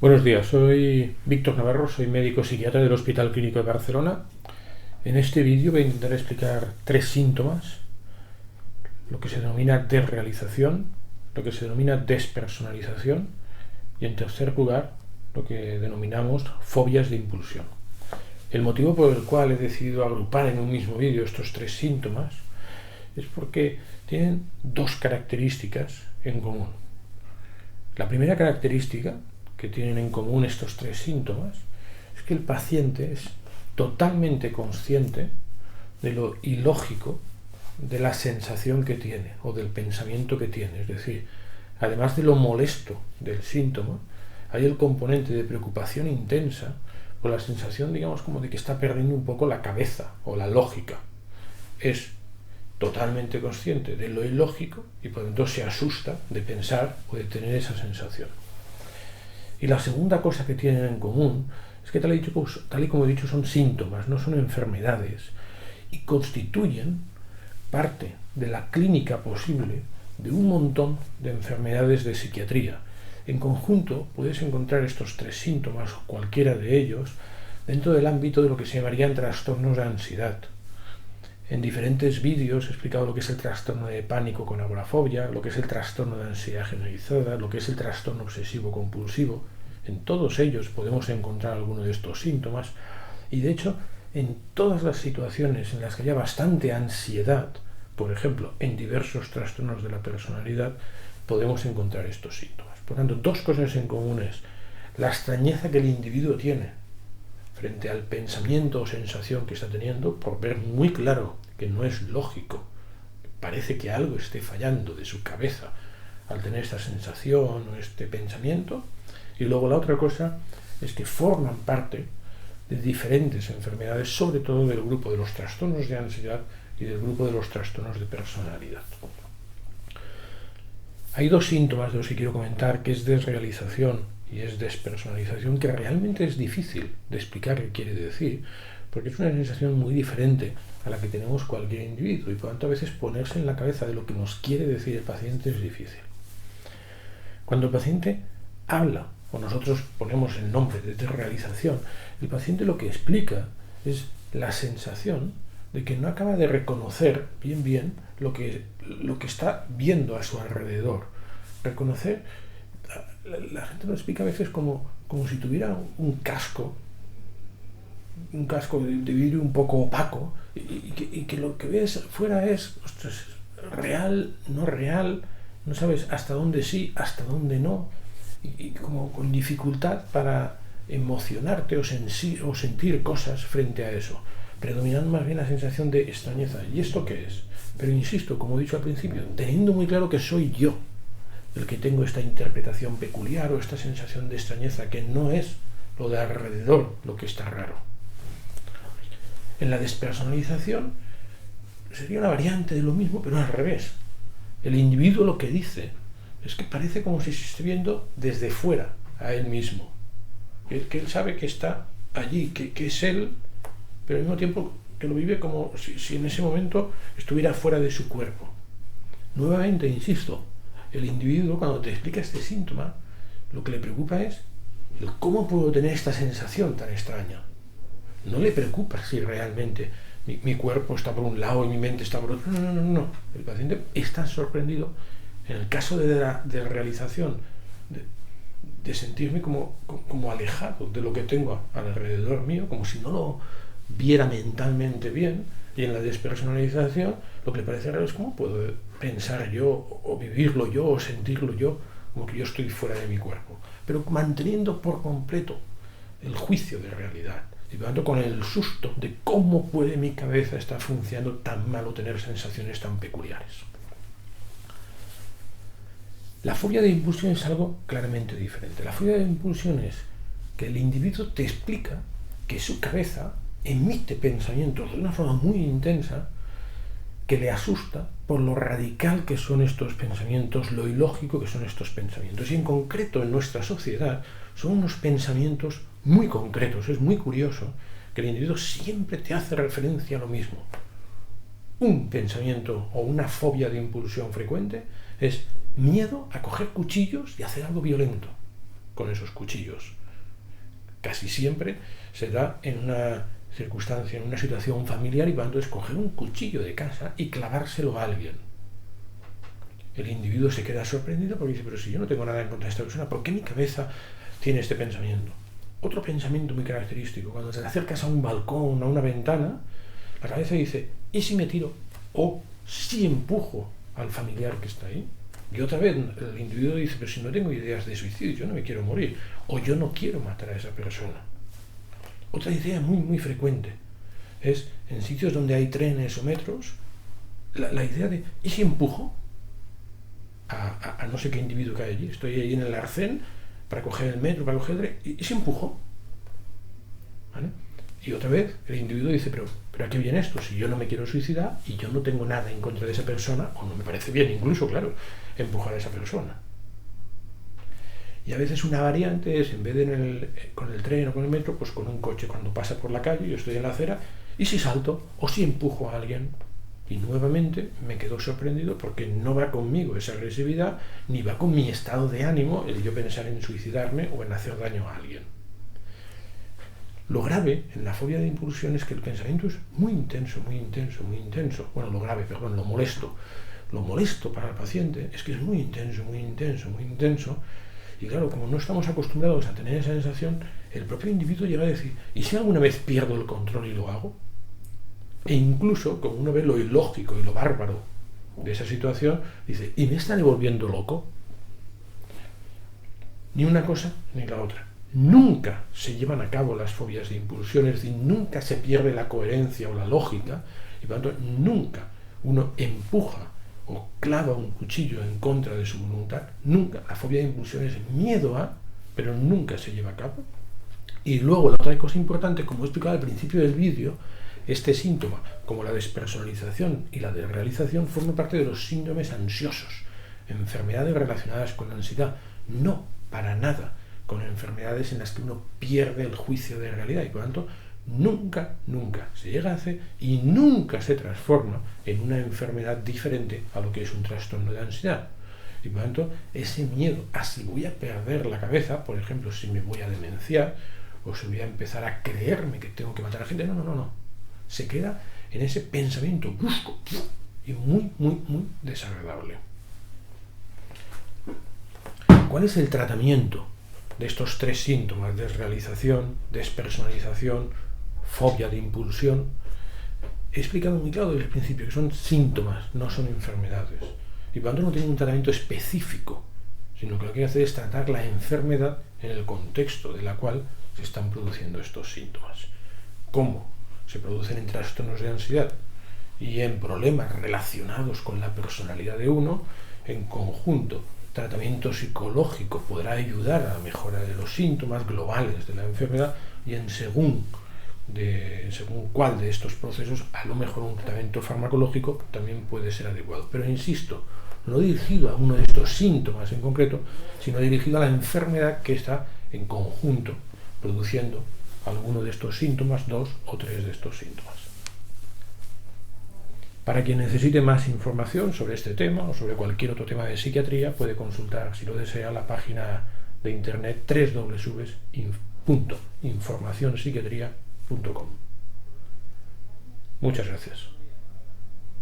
Buenos días, soy Víctor Navarro, soy médico psiquiatra del Hospital Clínico de Barcelona. En este vídeo voy a intentar explicar 3 síntomas, lo que se denomina desrealización, lo que se denomina despersonalización y, en tercer lugar, lo que denominamos fobias de impulsión. El motivo por el cual he decidido agrupar en un mismo vídeo estos 3 síntomas es porque tienen 2 características en común. La primera característica que tienen en común estos 3 síntomas es que el paciente es totalmente consciente de lo ilógico de la sensación que tiene o del pensamiento que tiene. Es decir, además de lo molesto del síntoma, hay el componente de preocupación intensa por la sensación, digamos, como de que está perdiendo un poco la cabeza o la lógica. Es totalmente consciente de lo ilógico y por lo tanto se asusta de pensar o de tener esa sensación. Y la segunda cosa que tienen en común es que, tal y como he dicho, son síntomas, no son enfermedades, y constituyen parte de la clínica posible de un montón de enfermedades de psiquiatría. En conjunto puedes encontrar estos 3 síntomas, o cualquiera de ellos, dentro del ámbito de lo que se llamarían trastornos de ansiedad. En diferentes vídeos he explicado lo que es el trastorno de pánico con agorafobia, lo que es el trastorno de ansiedad generalizada, lo que es el trastorno obsesivo-compulsivo. En todos ellos podemos encontrar alguno de estos síntomas y, de hecho, en todas las situaciones en las que haya bastante ansiedad, por ejemplo, en diversos trastornos de la personalidad, podemos encontrar estos síntomas. Por tanto, 2 cosas en común es la extrañeza que el individuo tiene frente al pensamiento o sensación que está teniendo, por ver muy claro que no es lógico, parece que algo esté fallando de su cabeza al tener esta sensación o este pensamiento. Y luego la otra cosa es que forman parte de diferentes enfermedades, sobre todo del grupo de los trastornos de ansiedad y del grupo de los trastornos de personalidad. Hay 2 síntomas de los que quiero comentar, que es desrealización y es despersonalización, que realmente es difícil de explicar qué quiere decir, porque es una sensación muy diferente a la que tenemos cualquier individuo y por tanto a veces ponerse en la cabeza de lo que nos quiere decir el paciente es difícil. Cuando el paciente habla o nosotros ponemos el nombre de desrealización, el paciente lo que explica es la sensación de que no acaba de reconocer bien lo que está viendo a su alrededor. Reconocer, la gente lo explica a veces como si tuviera un casco de vidrio un poco opaco y que lo que ves fuera es, ostras, real, no sabes hasta dónde sí, hasta dónde no, y como con dificultad para emocionarte o sentir cosas frente a eso. Predominando más bien la sensación de extrañeza. ¿Y esto qué es? Pero insisto, como he dicho al principio, teniendo muy claro que soy yo el que tengo esta interpretación peculiar o esta sensación de extrañeza, que no es lo de alrededor lo que está raro. En la despersonalización sería una variante de lo mismo, pero al revés. El individuo lo que dice es que parece como si se esté viendo desde fuera a él mismo. Que él sabe que está allí, que es él, pero al mismo tiempo que lo vive como si en ese momento estuviera fuera de su cuerpo. Nuevamente, insisto, el individuo, cuando te explica este síntoma, lo que le preocupa es el cómo puedo tener esta sensación tan extraña. No le preocupa si realmente mi cuerpo está por un lado y mi mente está por otro. No. El paciente está sorprendido, en el caso de la realización, de sentirme como alejado de lo que tengo alrededor mío, como si no lo viera mentalmente bien. Y en la despersonalización lo que le parece raro es cómo puedo pensar yo, o vivirlo yo, o sentirlo yo, como que yo estoy fuera de mi cuerpo, pero manteniendo por completo el juicio de realidad, y por tanto con el susto de cómo puede mi cabeza estar funcionando tan mal o tener sensaciones tan peculiares. La fobia de impulsión es algo claramente diferente. La fobia de impulsión es que el individuo te explica que su cabeza emite pensamientos de una forma muy intensa que le asusta por lo radical que son estos pensamientos, lo ilógico que son estos pensamientos. Y en concreto en nuestra sociedad son unos pensamientos muy concretos. Es muy curioso que el individuo siempre te hace referencia a lo mismo. Un pensamiento o una fobia de impulsión frecuente es miedo a coger cuchillos y hacer algo violento. con esos cuchillos. Casi siempre se da en una circunstancia, en una situación familiar, y va a escoger un cuchillo de casa y clavárselo a alguien. El individuo se queda sorprendido porque dice, pero si yo no tengo nada en contra de esta persona, ¿por qué mi cabeza tiene este pensamiento? Otro pensamiento muy característico, cuando te acercas a un balcón, a una ventana, la cabeza dice, ¿y si me tiro? O si empujo al familiar que está ahí. Y otra vez el individuo dice, pero si no tengo ideas de suicidio, yo no me quiero morir, o yo no quiero matar a esa persona. Otra idea muy, muy frecuente es, en sitios donde hay trenes o metros, la idea de, ¿y si empujo a no sé qué individuo que hay allí? Estoy ahí en el arcén para coger el metro, para coger el tren, ¿y si empujo? ¿Vale? Y otra vez el individuo dice, pero ¿a qué viene esto? Si yo no me quiero suicidar y yo no tengo nada en contra de esa persona, o no me parece bien incluso, claro, empujar a esa persona. Y a veces una variante es, en vez de con el tren o con el metro, pues con un coche, cuando pasa por la calle, yo estoy en la acera, ¿y si salto? O si empujo a alguien. Y nuevamente me quedo sorprendido porque no va conmigo esa agresividad, ni va con mi estado de ánimo el yo pensar en suicidarme o en hacer daño a alguien. Lo grave en la fobia de impulsión es que el pensamiento es muy intenso, muy intenso, muy intenso. Bueno, lo grave, perdón, lo molesto. Lo molesto para el paciente es que es muy intenso, muy intenso, muy intenso. Y claro, como no estamos acostumbrados a tener esa sensación, el propio individuo llega a decir, ¿y si alguna vez pierdo el control y lo hago? E incluso, como uno ve lo ilógico y lo bárbaro de esa situación, dice, ¿y me estaré volviendo loco? Ni una cosa ni la otra. Nunca se llevan a cabo las fobias de impulsión, es decir, nunca se pierde la coherencia o la lógica, y por lo tanto, nunca uno empuja o clava un cuchillo en contra de su voluntad, nunca. La fobia de impulsión es miedo a, pero nunca se lleva a cabo. Y luego la otra cosa importante, como he explicado al principio del vídeo, este síntoma, como la despersonalización y la desrealización, forma parte de los síndromes ansiosos, enfermedades relacionadas con la ansiedad, no para nada con enfermedades en las que uno pierde el juicio de realidad y por lo tanto nunca se llega a hacer y nunca se transforma en una enfermedad diferente a lo que es un trastorno de ansiedad. Y por lo tanto, ese miedo a si voy a perder la cabeza, por ejemplo, si me voy a demenciar o si voy a empezar a creerme que tengo que matar a la gente, no. Se queda en ese pensamiento brusco y muy desagradable. ¿Cuál es el tratamiento de estos tres síntomas? Desrealización, despersonalización, fobia de impulsión. He explicado muy claro desde el principio que son síntomas, no son enfermedades. Y por lo tanto no tienen un tratamiento específico, sino que lo que hay que hacer es tratar la enfermedad en el contexto de la cual se están produciendo estos síntomas. ¿Cómo se producen en trastornos de ansiedad y en problemas relacionados con la personalidad de uno? En conjunto, tratamiento psicológico podrá ayudar a la mejora de los síntomas globales de la enfermedad y según cuál de estos procesos, a lo mejor un tratamiento farmacológico también puede ser adecuado. Pero insisto, no dirigido a uno de estos síntomas en concreto, sino dirigido a la enfermedad que está en conjunto produciendo alguno de estos síntomas, 2 o 3 de estos síntomas. Para quien necesite más información sobre este tema o sobre cualquier otro tema de psiquiatría, puede consultar, si lo desea, la página de internet www.informacionpsiquiatría.com. Muchas gracias.